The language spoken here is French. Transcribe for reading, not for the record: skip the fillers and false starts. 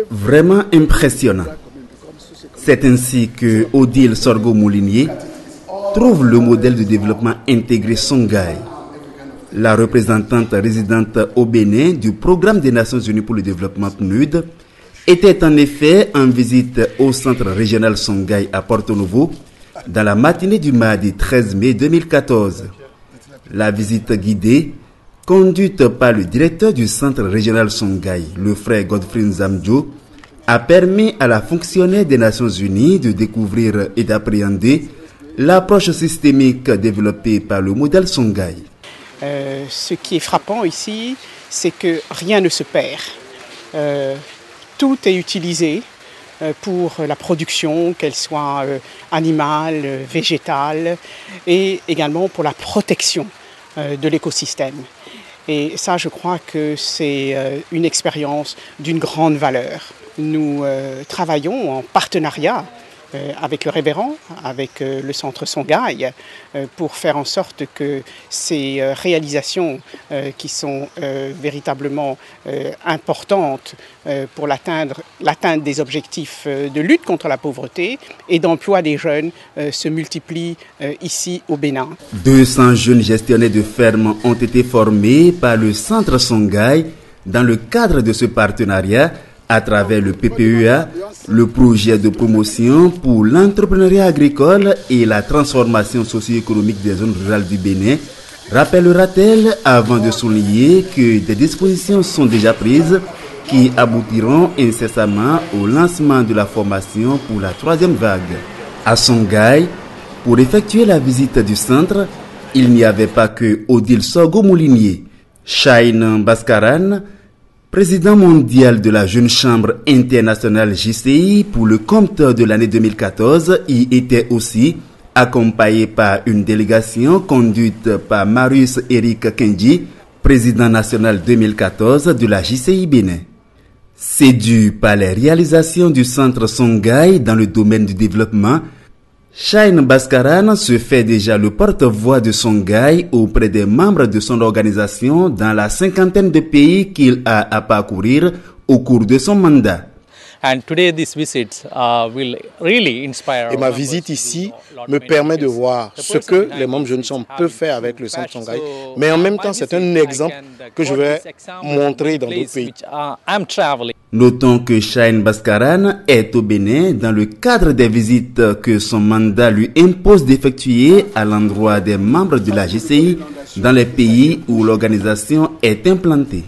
Vraiment impressionnant. C'est ainsi que Odile Sorgho-Moulinier trouve le modèle de développement intégré Songhai. La représentante résidente au Bénin du Programme des Nations Unies pour le développement PNUD était en effet en visite au centre régional Songhai à Porto Novo dans la matinée du mardi 13 mai 2014. La visite guidée, conduite par le directeur du centre régional Songhai, le frère Godfrey Nzamjo, a permis à la fonctionnaire des Nations Unies de découvrir et d'appréhender l'approche systémique développée par le modèle Songhai. Ce qui est frappant ici, c'est que rien ne se perd. Tout est utilisé pour la production, qu'elle soit animale, végétale, et également pour la protection de l'écosystème. Et ça, je crois que c'est une expérience d'une grande valeur. Nous travaillons en partenariat avec le révérend, avec le centre Songhai, pour faire en sorte que ces réalisations qui sont véritablement importantes pour l'atteinte des objectifs de lutte contre la pauvreté et d'emploi des jeunes se multiplient ici au Bénin. 200 jeunes gestionnaires de fermes ont été formés par le centre Songhai dans le cadre de ce partenariat à travers le PPEA, le projet de promotion pour l'entrepreneuriat agricole et la transformation socio-économique des zones rurales du Bénin, rappellera-t-elle avant de souligner que des dispositions sont déjà prises qui aboutiront incessamment au lancement de la formation pour la troisième vague. À Songhai, pour effectuer la visite du centre, il n'y avait pas que Odile Sorgho-Moulinier, Shahin Baskaran, président mondial de la Jeune Chambre internationale JCI pour le compte de l'année 2014, y était aussi accompagné par une délégation conduite par Marius Eric Kenji, président national 2014 de la JCI Bénin. Séduit par les réalisations du centre Songhai dans le domaine du développement, Shahin Baskaran se fait déjà le porte-voix de Songhai auprès des membres de son organisation dans la 50aine de pays qu'il a à parcourir au cours de son mandat. Et ma visite ici me permet de voir ce que les membres Jeunes Chambre peuvent faire avec le centre Songhai, mais en même temps c'est un exemple que je vais montrer dans d'autres pays. Notons que Shahin Baskaran est au Bénin dans le cadre des visites que son mandat lui impose d'effectuer à l'endroit des membres de la JCI dans les pays où l'organisation est implantée.